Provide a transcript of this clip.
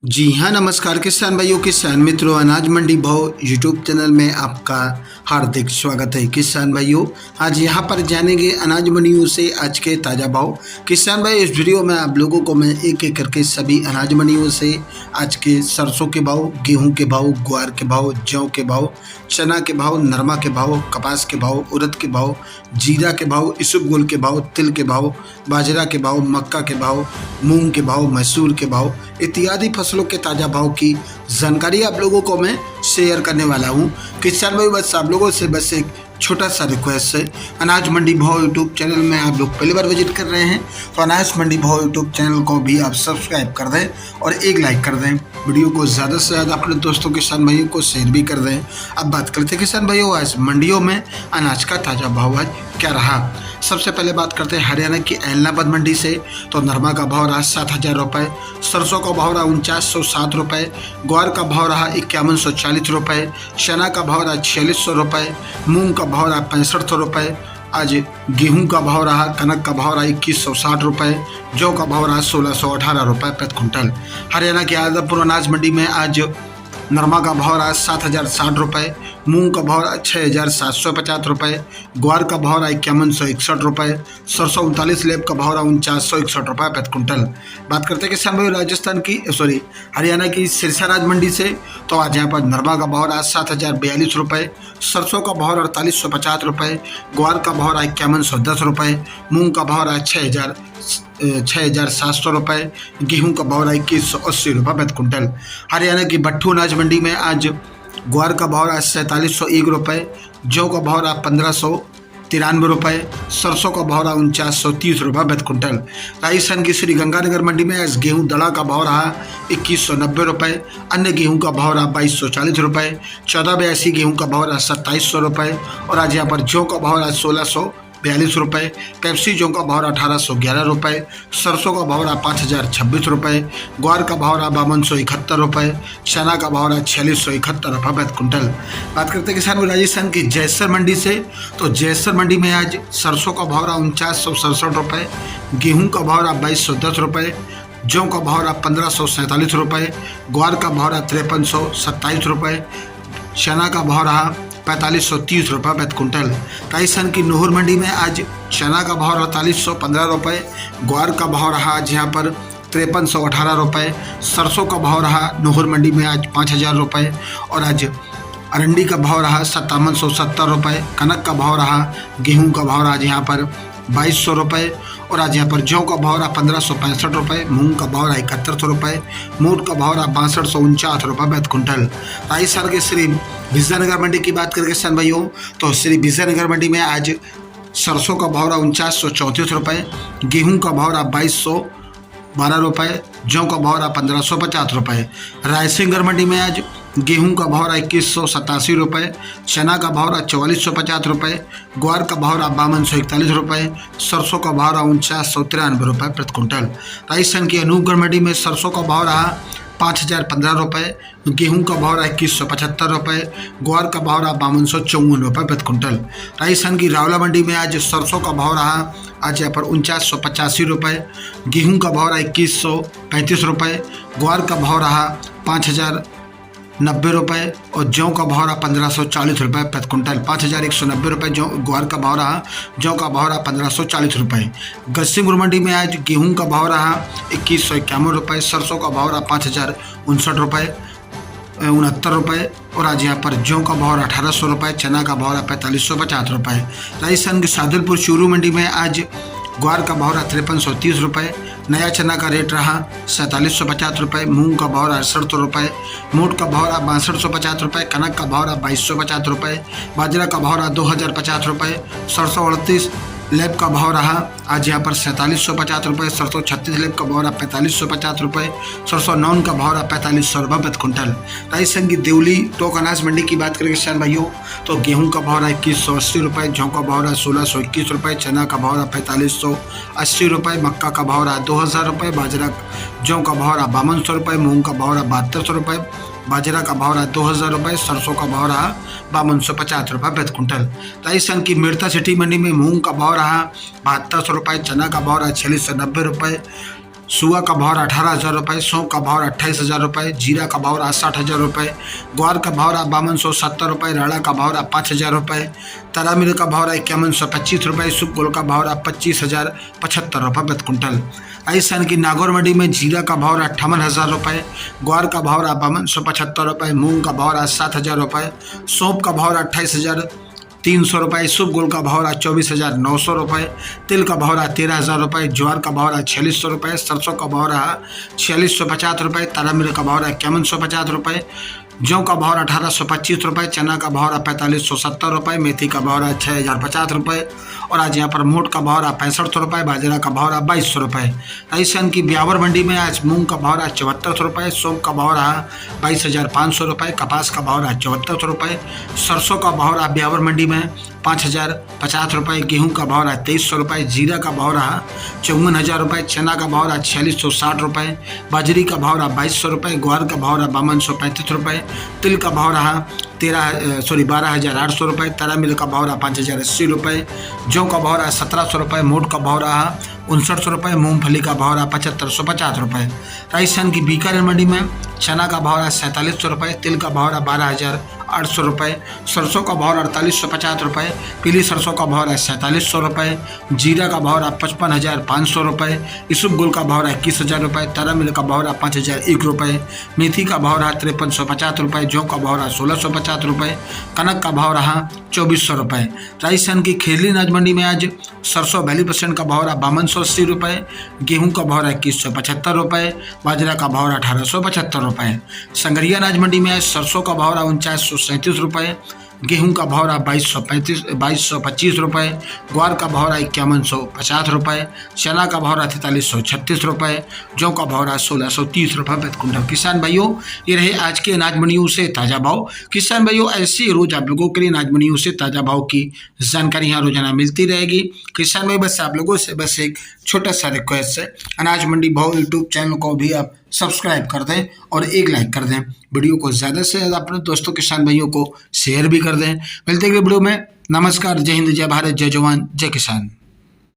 जी हाँ, नमस्कार किसान भाइयों, किसान मित्रों, अनाज मंडी भाव यूट्यूब चैनल में आपका हार्दिक स्वागत है। किसान भाइयों, आज यहाँ पर जानेंगे अनाज मंडियों से आज के ताज़ा भाव। किसान भाई, इस वीडियो में आप लोगों को मैं एक एक करके सभी अनाज मंडियों से आज के सरसों के भाव, गेहूं के भाव, ग्वार के भाव, जौ के भाव, चना के भाव, नरमा के भाव, कपास के भाव, उड़द के भाव, जीरा के भाव, इसबगोल के भाव, तिल के भाव, बाजरा के भाव, मक्का के भाव, मूंग के भाव, मसूर के भाव इत्यादि फसलों के ताज़ा भाव की जानकारी आप लोगों को मैं शेयर करने वाला हूं। किसान भाई, बस आप लोगों से बस एक छोटा सा रिक्वेस्ट है, अनाज मंडी भाव यूट्यूब चैनल में आप लोग पहली बार विजिट कर रहे हैं तो अनाज मंडी भाव यूट्यूब चैनल को भी आप सब्सक्राइब कर दें और एक लाइक कर दें। वीडियो को ज़्यादा से ज़्यादा अपने दोस्तों किसान भाइयों को शेयर भी कर दें। अब बात करते हैं किसान भाइयों, आज मंडियों में अनाज का ताज़ा भाव आज क्या रहा। सबसे पहले बात करते हैं हरियाणा की ऐलनाबाद मंडी से। तो नरमा का भाव रहा 7,000 रुपये, सरसों का भाव रहा 4907 रुपये, ग्वार का भाव रहा 5140 रुपये, चना का भाव रहा 4600 रुपये, मूंग का भाव रहा 6500 रुपये, आज गेहूं का भाव रहा, कनक का भाव रहा 2160 रुपये, जौ का भाव रहा 1618 रुपये प्रति क्विंटल। हरियाणा की आदमपुर अनाज मंडी में आज नरमा का भाव रहा 7,060 रुपये, मूंग का भाव रहा 6,750 रुपये, ग्वार का भाव रहा 5161 रुपये, सरसों 39 लेब का भाव रहा 4961 रुपये प्रति क्विंटल। बात करते हैं किसान भाई राजस्थान की हरियाणा की सिरसा राज मंडी से। तो आज यहाँ पर नरमा का भाव रहा 7,042 रुपये, सरसों का भाव रहा 4850 रुपये, ग्वार का भाव रहा 5110 रुपये, मूंग का भाव रहा 6,700 रुपये, गेहूं का भाव रहा 2180 रुपये प्रति क्विंटल। हरियाणा की भट्टू अनाज मंडी में आज ग्वार का भाव रहा 4701 रुपये, जौ का भाव रहा 1593 रुपये, सरसों का भाव रहा 4930 रुपये प्रति क्विंटल। राजस्थान की श्री गंगानगर मंडी में आज गेहूं दड़ा का भाव रहा 2190 रुपये, अन्य गेहूं का भाव रहा 2240 रुपये, 1482 गेहूं का भाव रहा 2700 रुपये और आज यहाँ पर जौ का भाव रहा 1642 रुपये, पेप्सी जौ का भाव रहा 1811 रुपये, सरसों का भाव रहा 5026 रुपये, ग्वार का भाव रहा 5271 रुपये, चना का भाव रहा 4671 रुपये प्रति क्विंटल। बात करते हैं किसान राजस्थान की जैसर मंडी से। तो जैसर मंडी में आज सरसों का भाव रहा 4967 रुपये, गेहूं का भाव रहा 2210 रुपये, जौ का भाव रहा 1547 रुपये, ग्वार का भाव रहा 5327 रुपये, चना का भाव रहा 4530 रुपये प्रति क्विंटल। राजस्थान की नूहर मंडी में आज चना का भाव रहा 4315 रुपये, ग्वार का भाव रहा आज यहाँ पर 5318 रुपये, सरसों का भाव रहा नूहर मंडी में आज 5000 रुपये और आज अरंडी का भाव रहा 5770 रुपये, कनक का भाव रहा, गेहूं का भाव रहा आज यहाँ पर 2200 रुपये और आज यहाँ पर जौ का भाव रहा 1565 रुपये, मूंग का भाव रहा 7100 रुपये, मोट का भाव रहा 6249 रुपये प्रति क्विंटल। राजस्थान के श्री विजयनगर मंडी की बात करें किसान भाइयों, तो श्री विजयनगर मंडी में आज सरसों का भाव रहा 4934 रुपये, गेहूं का भाव रहा 2212 रुपये, जौ का भाव रहा 1550 रुपये। रायसिंगर मंडी में आज गेहूं का भाव रहा 2187 रुपये, चना का भाव रहा 4450 रुपये, ग्वार का भाव रहा 5241 रुपये, सरसों का भाव रहा 4993 रुपये प्रति क्विंटल। राजस्थान की अनूपगढ़ मंडी में सरसों का भाव रहा 5015 रुपये, गेहूं का भाव रहा 2175 रुपये, ग्वार का भाव रहा 5254 रुपये प्रति क्विंटल। राजस्थान की रावला मंडी में आज सरसों का भाव रहा आज यहाँ पर 4985 रुपये, गेहूं का भाव रहा 2135 रुपये, ग्वार का भाव रहा 5090 रुपये और जौ का भाव रहा 1540 रुपये प्रति क्विंटल। 5190 रुपये जौ ग्वार का भाव रहा, जौ का भाव रहा 1540 रुपये। गढ़सिंहपुर मंडी में आज गेहूं का भाव रहा 2151 रुपये, सरसों का भाव रहा 5059 रुपये 69 रुपये और आज यहाँ पर जौ का भाव रहा 1800 रुपये, चना का भाव रहा 4550 रुपये। राजस्थान के सादुलपुर चूरू मंडी में आज ग्वार का भाव रहा 5330 रुपये, नया चना का रेट रहा 4750 रुपये, मूंग का भाव रहा 68 रुपये, मोट का भाव रहा 6250 रुपये, कनक का भाव रहा 2250 रुपये, बाजरा का भाव रहा 2050 रुपये, सरसों 38 लेब का भाव रहा आज यहाँ पर 4750 रुपये, सरसों 36 लेब का भाव रहा 4550 रुपये, सरसों 9 का भाव रहा 4500 रुपये प्रति क्विंटल। राजस्थान की देवली टोक अनाज मंडी की बात करें किसान भाइयों, तो गेहूं का भाव रहा 2180 रुपये, जौ का भाव रहा 1621 रुपये, चना का भाव रहा 4580 रुपये, मक्का का भाव रहा 2000 रुपये, बाजरा जौ का भाव रहा 5200 रुपये, मूंग का भाव रहा 7200 रुपये, बाजरा का भाव रहा 2000 रुपये, सरसों का भाव रहा 5250 रुपये प्रति क्विंटल। राजस्थान की मिर्ता सिटी मंडी में मूंग का भाव रहा 7200 रुपये, चना का भाव रहा 4690 रुपये, सुआ का भाव 18,000 रुपये, सौंफ का भाव 28,000 रुपये, जीरा का भाव 60,000 रुपये, ग्वार का भाव 5270 रुपये, राड़ा का भाव 5,000 रुपये, तारा मिर्च का भाव 5125 रुपये, इसबगोल का भाव 25,075 रुपये प्रति कुंटल। ऐसा कि नागौर मंडी में जीरा का भाव 58,000 रुपये, ग्वार का भाव 5275 रुपये, मूंग का भाव 7,000 रुपये, सौंफ का भाव 28,300 रुपये, इसबगोल का भाव 24,900 रुपये, तिल का भाव 13,000 रुपये, ज्वार का भाव 4600 रुपये, सरसों का भाव 4650 रुपये, तारा मिर्च का भाव 5150 रुपये, जौ का भाव 1825 रुपये, चना का भाव 4570 रुपये, मेथी का भाव 6050 रुपये और आज यहाँ पर मोट का भाव 6500 रुपये, बाजरा का भाव 2200 रुपये। ऐसा कि ब्यावर मंडी में आज मूंग का भाव 7400 रुपये, सौंफ का भाव 22,500 रुपये, कपास का भाव 7400 रुपये, सरसों का भाव ब्यावर मंडी में 5,050 रुपये, गेहूं का भाव 2300 रुपये, जीरा का भाव 54,000 रुपये, चना का भाव 4660 रुपये, बाजरी का भाव 2200 रुपये, ग्वार का भाव 5235 रुपये, तिल का भाव 12,800 रुपये, तारा मिर्च का भाव 5,080 रुपये, जौ का भाव 1,700 रुपये, मोट का भाव 5,900 रुपये, मूंगफली का भाव 7,550 रुपये। राजस्थान की बीकानेर मंडी में चना का भाव 4700 रुपये, तिल का भाव 12,800 रुपये, सरसों का भाव 4,850 रुपये, पीली सरसों का भाव 4,700 रुपये, जीरा का भाव 55,500 रुपये, इसबगोल का भाव 21,000 रुपये, तारा मिर्च का भाव 5,001 रुपये, मेथी का भाव 5350 रुपये, जौ का भाव 1,650 रुपये, कनक का भाव 2,400 रुपये। राजस्थान की खेरली अनाज मंडी में आज सरसों 42% का भाव 5280 रुपये, गेहूं का भाव 2175 रुपये, बाजरा का भाव 1875 रुपये। संगरिया अनाज मंडी में आज सरसों का भाव 4937 रुपये, गेहूं का भाव 2225 रुपये, ग्वार का भाव 5150 रुपये, चना का भाव 4336 रुपये, जौ का भाव 1630 रुपये प्रति कुंटल। किसान भाइयों, ये रहे आज के अनाज मंडियों से ताज़ा भाव। किसान भाइयों, ऐसे रोज आप लोगों के लिए अनाज मंडियों से ताज़ा भाव की जानकारी यहाँ रोजाना मिलती रहेगी। किसान भाई, बस आप लोगों से बस एक छोटा सा रिक्वेस्ट है, अनाज मंडी भाव यूट्यूब चैनल को भी आप सब्सक्राइब कर दें और एक लाइक कर दें। वीडियो को ज़्यादा से ज़्यादा अपने दोस्तों किसान भाइयों को शेयर भी कर दें। मिलते हैं अगले वीडियो में। नमस्कार, जय हिंद, जय भारत, जय जवान, जय किसान।